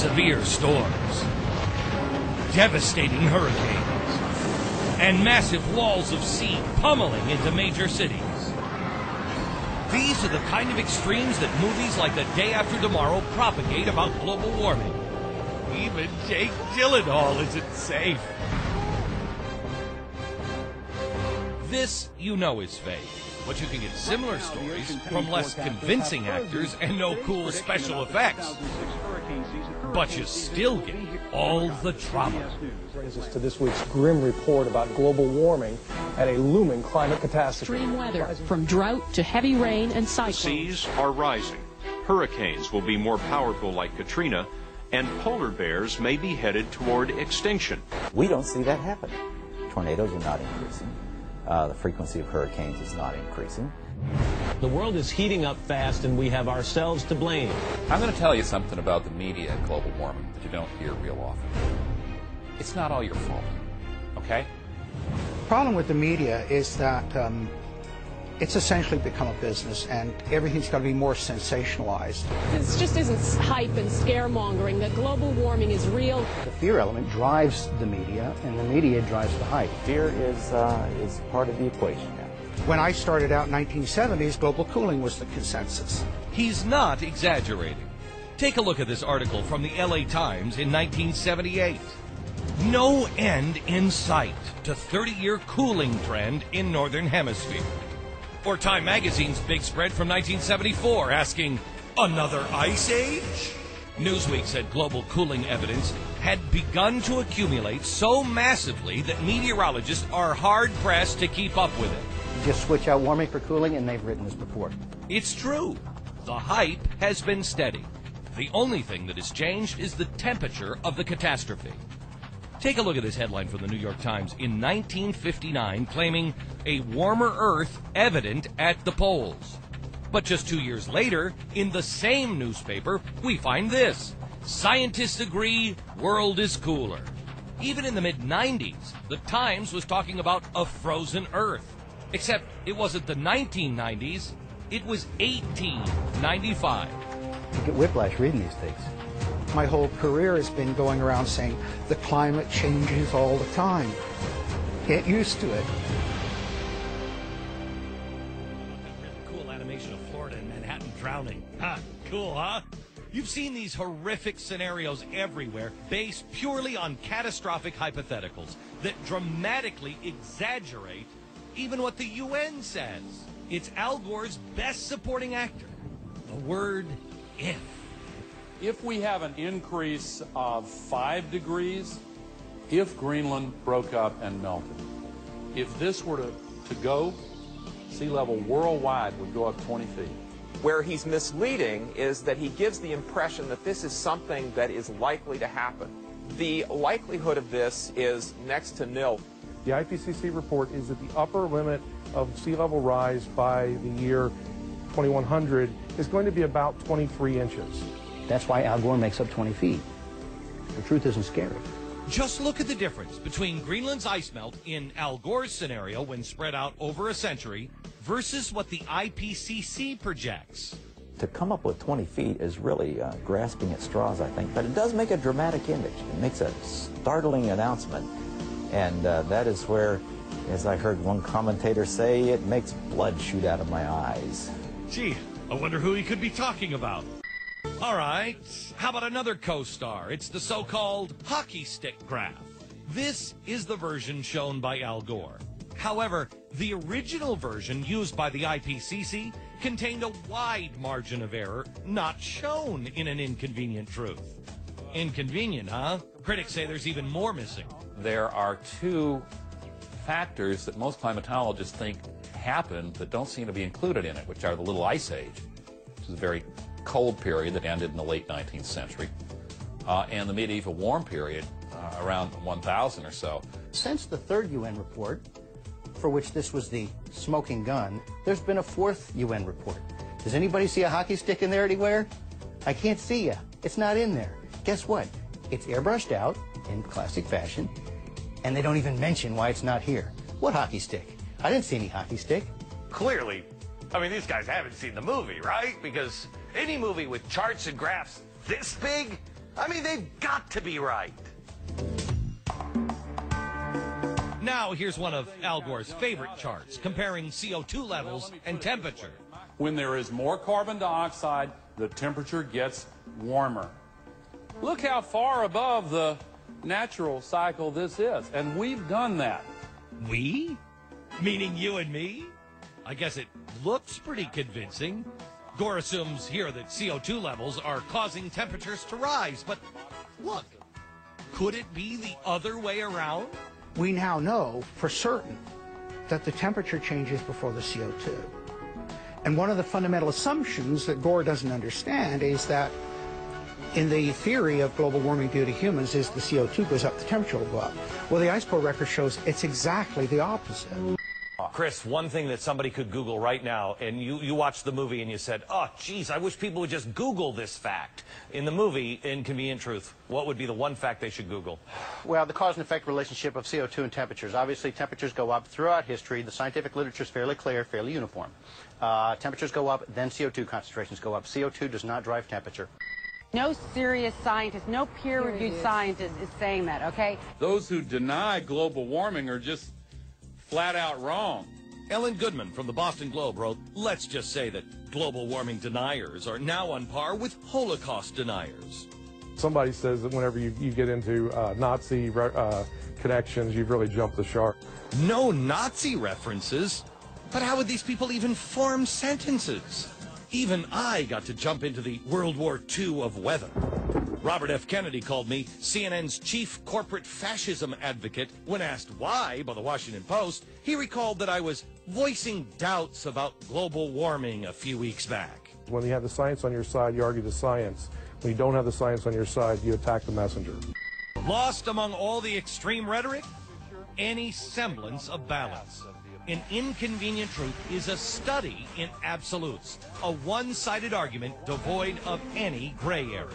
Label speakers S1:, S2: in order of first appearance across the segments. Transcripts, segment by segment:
S1: severe storms, devastating hurricanes, and massive walls of sea pummeling into major cities. These are the kind of extremes that movies like The Day After Tomorrow propagate about global warming. Even Jake Gyllenhaal isn't safe. This, you know, is fake. But you can get similar stories from less convincing actors and no cool special effects. But you still get all the drama.
S2: Brings us to this week's grim report about global warming and a looming climate catastrophe.
S3: Extreme weather, from drought to heavy rain and cyclones.
S4: Seas are rising. Hurricanes will be more powerful like Katrina, and polar bears may be headed toward extinction.
S5: We don't see that happening. Tornadoes are not increasing. The frequency of hurricanes is not increasing.
S6: The world is heating up fast, and we have ourselves to blame.
S7: I'm going to tell you something about the media and global warming that you don't hear real often. It's not all your fault, okay?
S8: The problem with the media is that it's essentially become a business, and everything's got to be more sensationalized.
S3: This just isn't hype and scaremongering, that global warming is real.
S9: The fear element drives the media, and the media drives the hype.
S5: Fear is part of the equation now.
S8: When I started out in 1970s, global cooling was the consensus.
S1: He's not exaggerating. Take a look at this article from the LA Times in 1978. No end in sight to 30-year cooling trend in Northern Hemisphere. Or Time Magazine's big spread from 1974 asking, another ice age? Newsweek said global cooling evidence had begun to accumulate so massively that meteorologists are hard-pressed to keep up with it.
S9: Just switch out warming for cooling, and they've written this before.
S1: It's true. The hype has been steady. The only thing that has changed is the temperature of the catastrophe. Take a look at this headline from the New York Times in 1959 claiming a warmer Earth evident at the poles. But just 2 years later, in the same newspaper, we find this. Scientists agree world is cooler. Even in the mid-90s, the Times was talking about a frozen Earth. Except it wasn't the 1990s, it was 1895.
S9: You get whiplash reading these things.
S8: My whole career has been going around saying the climate changes all the time. Get used to it.
S1: Cool animation of Florida and Manhattan drowning. Ha, cool, huh? You've seen these horrific scenarios everywhere based purely on catastrophic hypotheticals that dramatically exaggerate even what the UN says. It's Al Gore's best supporting actor. The word if.
S10: If we have an increase of 5 degrees, if Greenland broke up and melted, if this were to go, sea level worldwide would go up 20 feet.
S11: Where he's misleading is that he gives the impression that this is something that is likely to happen. The likelihood of this is next to nil.
S2: The IPCC report is that the upper limit of sea level rise by the year 2100 is going to be about 23 inches.
S9: That's why Al Gore makes up 20 feet. The truth isn't scary.
S1: Just look at the difference between Greenland's ice melt in Al Gore's scenario when spread out over a century versus what the IPCC projects.
S5: To come up with 20 feet is really grasping at straws, I think, but it does make a dramatic image. It makes a startling announcement, and that is where, as I heard one commentator say, it makes blood shoot out of my eyes.
S1: Gee, I wonder who he could be talking about. All right, how about another co-star? It's the so-called hockey stick graph. This is the version shown by Al Gore. However, the original version used by the IPCC contained a wide margin of error not shown in an inconvenient truth. Inconvenient, huh? Critics say there's even more missing.
S10: There are 2 factors that most climatologists think happened that don't seem to be included in it, which are the Little Ice Age, which is a very cold period that ended in the late 19th century, and the medieval warm period around 1000 or so.
S9: Since the 3rd UN report, for which this was the smoking gun, there's been a 4th UN report. Does anybody see a hockey stick in there anywhere? I can't see ya. It's not in there. Guess what? It's airbrushed out in classic fashion, and they don't even mention why it's not here. What hockey stick? I didn't see any hockey stick.
S12: Clearly, I mean, these guys haven't seen the movie, right? Because any movie with charts and graphs this big I mean, they've got to be right.
S1: Now here's one of Al Gore's favorite charts, comparing CO2 levels and temperature.
S13: When there is more carbon dioxide, the temperature gets warmer. Look how far above the natural cycle this is, and we've done that.
S1: We? Meaning you and me? I guess it looks pretty convincing. Gore assumes here that CO2 levels are causing temperatures to rise, but look, could it be the other way around?
S8: We now know for certain that the temperature changes before the CO2. And one of the fundamental assumptions that Gore doesn't understand is that in the theory of global warming due to humans is the CO2 goes up, the temperature will go up. Well, the ice core record shows it's exactly the opposite.
S12: Chris, one thing that somebody could Google right now, and you watched the movie and you said, oh, geez, I wish people would just Google this fact. In the movie, Inconvenient Truth, what would be the one fact they should Google?
S9: Well, the cause and effect relationship of CO2 and temperatures. Obviously, temperatures go up throughout history. The scientific literature is fairly clear, fairly uniform. Temperatures go up, then CO2 concentrations go up. CO2 does not drive temperature.
S14: No serious scientist, no peer-reviewed scientist is saying that, okay?
S13: Those who deny global warming are just flat out wrong.
S1: Ellen Goodman from the Boston Globe wrote, let's just say that global warming deniers are now on par with Holocaust deniers.
S2: Somebody says that whenever you get into Nazi connections, you've really jumped the shark.
S1: No Nazi references? But how would these people even form sentences? Even I got to jump into the World War II of weather. Robert F. Kennedy called me CNN's chief corporate fascism advocate. When asked why by the Washington Post, he recalled that I was voicing doubts about global warming a few weeks back.
S2: When you have the science on your side, you argue the science. When you don't have the science on your side, you attack the messenger.
S1: Lost among all the extreme rhetoric? Any semblance of balance. An Inconvenient Truth is a study in absolutes, a one-sided argument devoid of any gray area.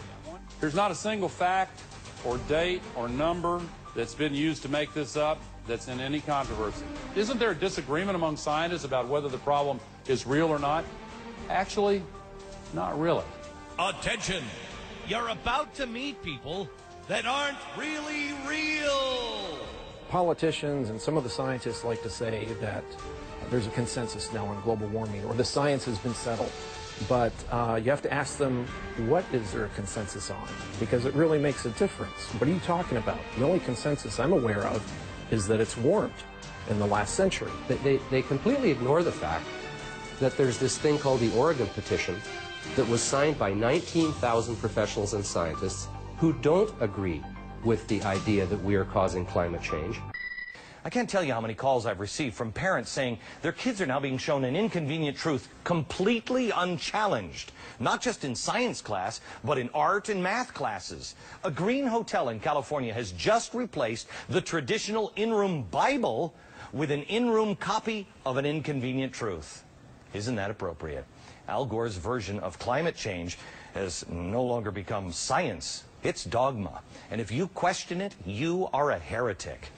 S13: There's not a single fact or date or number that's been used to make this up that's in any controversy. Isn't there a disagreement among scientists about whether the problem is real or not? Actually, not really.
S1: Attention! You're about to meet people that aren't really real!
S15: Politicians and some of the scientists like to say that there's a consensus now on global warming, or the science has been settled. But you have to ask them, what is there a consensus on? Because it really makes a difference. What are you talking about? The only consensus I'm aware of is that it's warmed in the last century.
S16: They completely ignore the fact that there's this thing called the Oregon Petition that was signed by 19,000 professionals and scientists who don't agree with the idea that we are causing climate change.
S12: I can't tell you how many calls I've received from parents saying their kids are now being shown an Inconvenient Truth completely unchallenged. Not just in science class, but in art and math classes. A green hotel in California has just replaced the traditional in-room Bible with an in-room copy of an Inconvenient Truth. Isn't that appropriate? Al Gore's version of climate change has no longer become science. It's dogma. And if you question it, you are a heretic.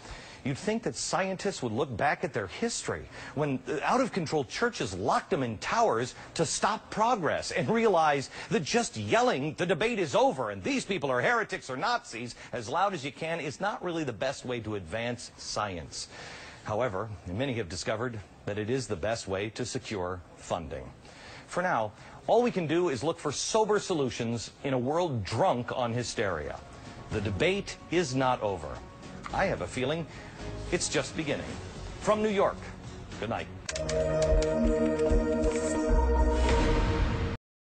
S12: You'd think that scientists would look back at their history when out-of-control churches locked them in towers to stop progress and realize that just yelling the debate is over and these people are heretics or Nazis as loud as you can is not really the best way to advance science. However, many have discovered that it is the best way to secure funding. For now, all we can do is look for sober solutions in a world drunk on hysteria. The debate is not over. I have a feeling it's just beginning. From New York, good night.